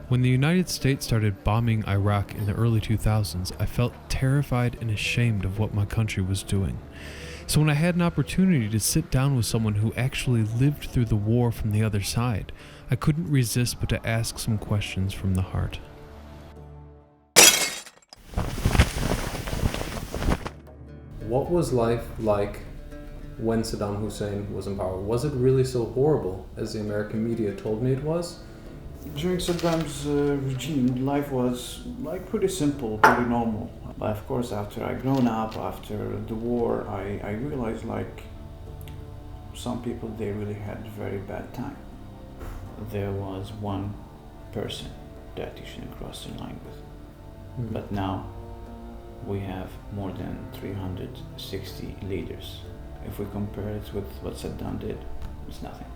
When the United States started bombing Iraq in the early 2000s, I felt terrified and ashamed of what my country was doing. So when I had an opportunity to sit down with someone who actually lived through the war from the other side, I couldn't resist but to ask some questions from the heart. What was life like when Saddam Hussein was in power? Was it really so horrible as the American media told me it was? During Saddam's regime, life was pretty simple, pretty normal. But of course, after I grown up, after the war, I realized some people, they really had a very bad time. There was one person that you shouldn't cross the line with. Mm-hmm. But now we have more than 360 leaders. If we compare it with what Saddam did, it's nothing.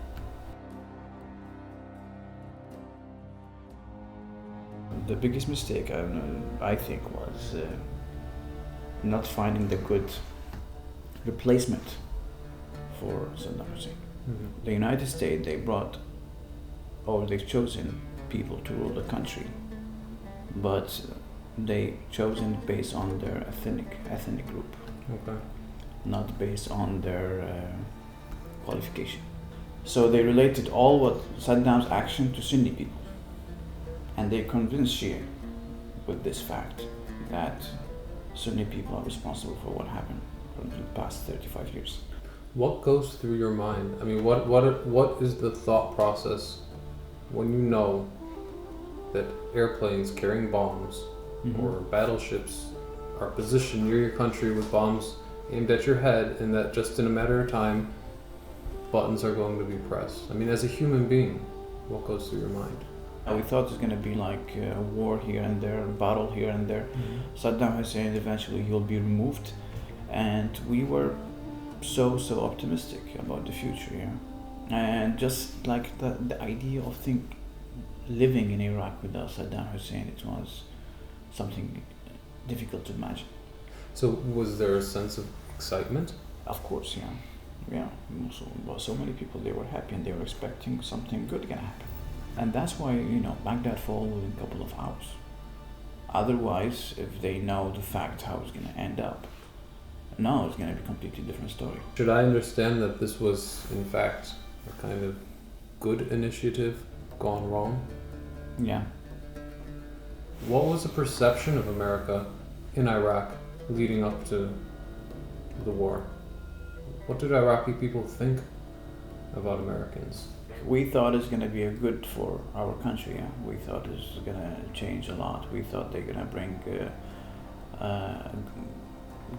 The biggest mistake I think was not finding the good replacement for Saddam Hussein. Mm-hmm. The United States, they've chosen people to rule the country, but they chosen based on their ethnic group, Okay. not based on their qualification. So they related all what Saddam's action to Sunni people. And they convinced Shia with this fact that Sunni people are responsible for what happened for the past 35 years. What goes through your mind? I mean, what is the thought process when you know that airplanes carrying bombs or battleships are positioned near your country with bombs aimed at your head, and that just in a matter of time, buttons are going to be pressed? I mean, as a human being, what goes through your mind? We thought it was going to be like a war here and there, a battle here and there. Saddam Hussein, eventually he'll be removed. And we were so optimistic about the future, yeah. And just like the idea of living in Iraq without Saddam Hussein, it was something difficult to imagine. So was there a sense of excitement? Of course, yeah. Yeah, so many people, they were happy and they were expecting something good gonna happen. And that's why, Baghdad fall within a couple of hours. Otherwise, if they know the fact how it's going to end up, now it's going to be a completely different story. Should I understand that this was, in fact, a kind of good initiative gone wrong? Yeah. What was the perception of America in Iraq leading up to the war? What did Iraqi people think about Americans? We thought it's going to be a good for our country. Yeah? We thought it's going to change a lot. We thought they're going to bring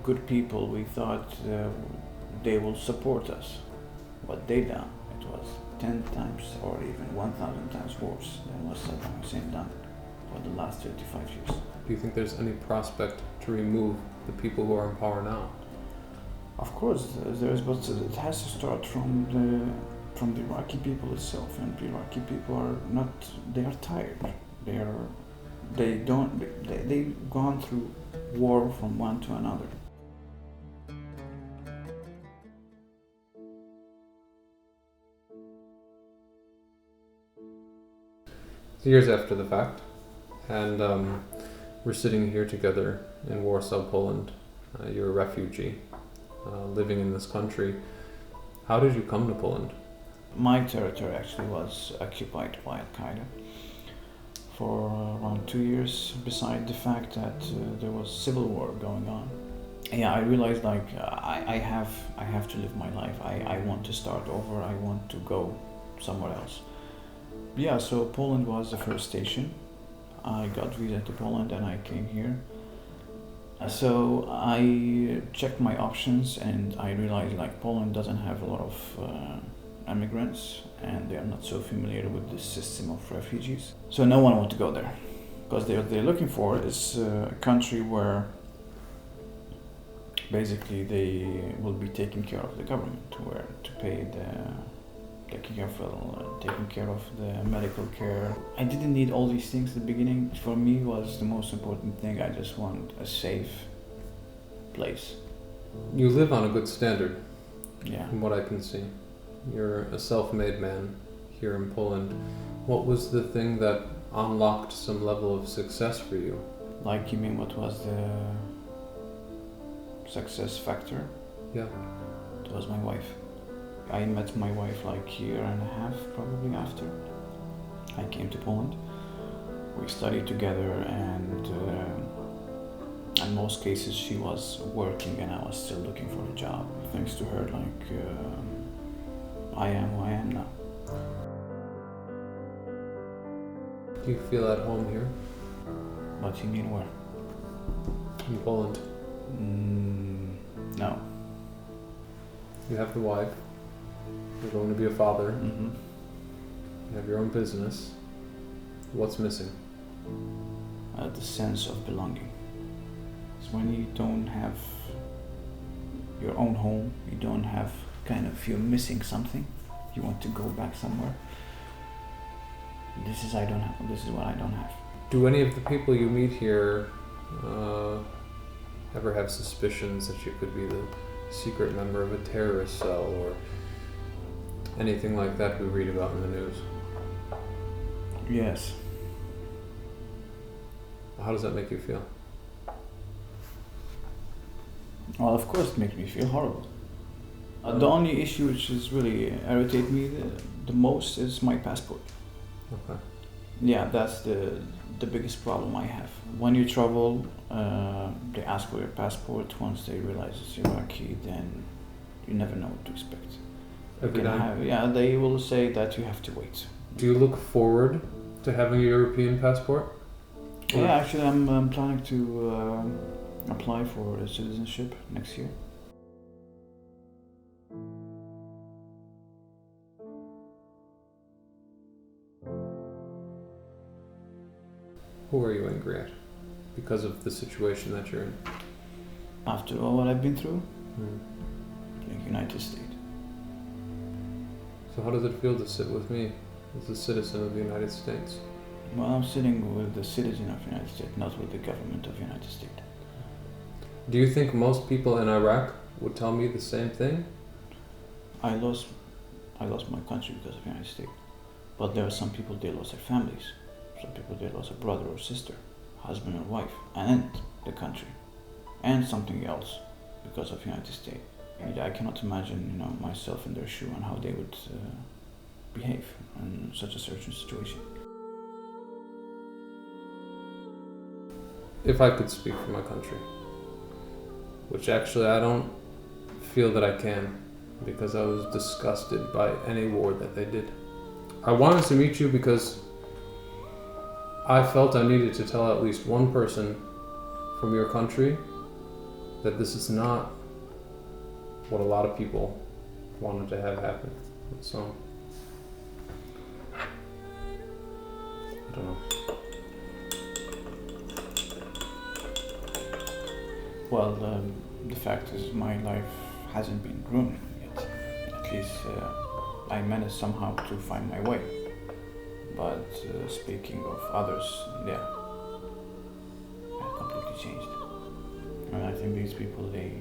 good people. We thought they will support us. What they done, it was 10 times or even 1,000 times worse than what Saddam Hussein done for the last 35 years. Do you think there's any prospect to remove the people who are in power now? Of course, there is, but it has to start from the Iraqi people itself, and the Iraqi people are tired. They've gone through war from one to another. Years after the fact, and we're sitting here together in Warsaw, Poland. You're a refugee living in this country. How did you come to Poland? My territory actually was occupied by Al-Qaeda for around 2 years, beside the fact that there was civil war going on. Yeah, I realized I have to live my life. I want to start over. I want to go somewhere else. Yeah, so Poland was the first station. I got visa to Poland and I came here. So I checked my options and I realized Poland doesn't have a lot of immigrants and they are not so familiar with the system of refugees. So no one wants to go there because what they're looking for is a country where basically they will be taking care of the government, where to pay taking care of the medical care. I didn't need all these things at the beginning. For me was the most important thing. I just want a safe place. You live on a good standard, Yeah. from what I can see. You're a self-made man here in Poland. What was the thing that unlocked some level of success for you? Like, you mean what was the success factor? Yeah. It was my wife. I met my wife like a year and a half probably after I came to Poland. We studied together, and in most cases she was working and I was still looking for a job. Thanks to her, like, I am who I am now. Do you feel at home here What do you mean, where? in Poland? No. You have the wife. You're going to be a father. Mm-hmm. You have your own business. What's missing? The sense of belonging. It's when you don't have your own home, you don't have, kind of, you're missing something, you want to go back somewhere. This is what I don't have. Do any of the people you meet here ever have suspicions that you could be the secret member of a terrorist cell or anything like that we read about in the news? Yes. How does that make you feel? Well, of course it makes me feel horrible. The only issue which is really irritate me the most is my passport. Okay. Yeah, that's the biggest problem I have. When you travel, they ask for your passport. Once they realize it's Iraqi, then you never know what to expect. Every time? They will say that you have to wait. Do you look forward to having a European passport? Or- Yeah, actually, I'm planning to apply for a citizenship next year. Who are you angry at because of the situation that you're in? After all what I've been through, Hmm. the United States. So how does it feel to sit with me as a citizen of the United States? Well, I'm sitting with the citizen of the United States, not with the government of the United States. Do you think most people in Iraq would tell me the same thing? I lost my country because of the United States. But there are some people, they lost their families. Some people, they lost a brother or sister, husband or wife, and the country, and something else because of the United States. And I cannot imagine, myself in their shoe and how they would behave in such a certain situation. If I could speak for my country, which actually I don't feel that I can, because I was disgusted by any war that they did. I wanted to meet you because I felt I needed to tell at least one person from your country that this is not what a lot of people wanted to have happen. So, I don't know. Well, the fact is my life hasn't been ruined yet. At least I managed somehow to find my way. But speaking of others, yeah, I completely changed. And I think these people, they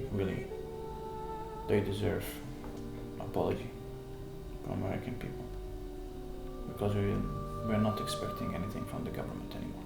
deserve apology from American people. Because we're not expecting anything from the government anymore.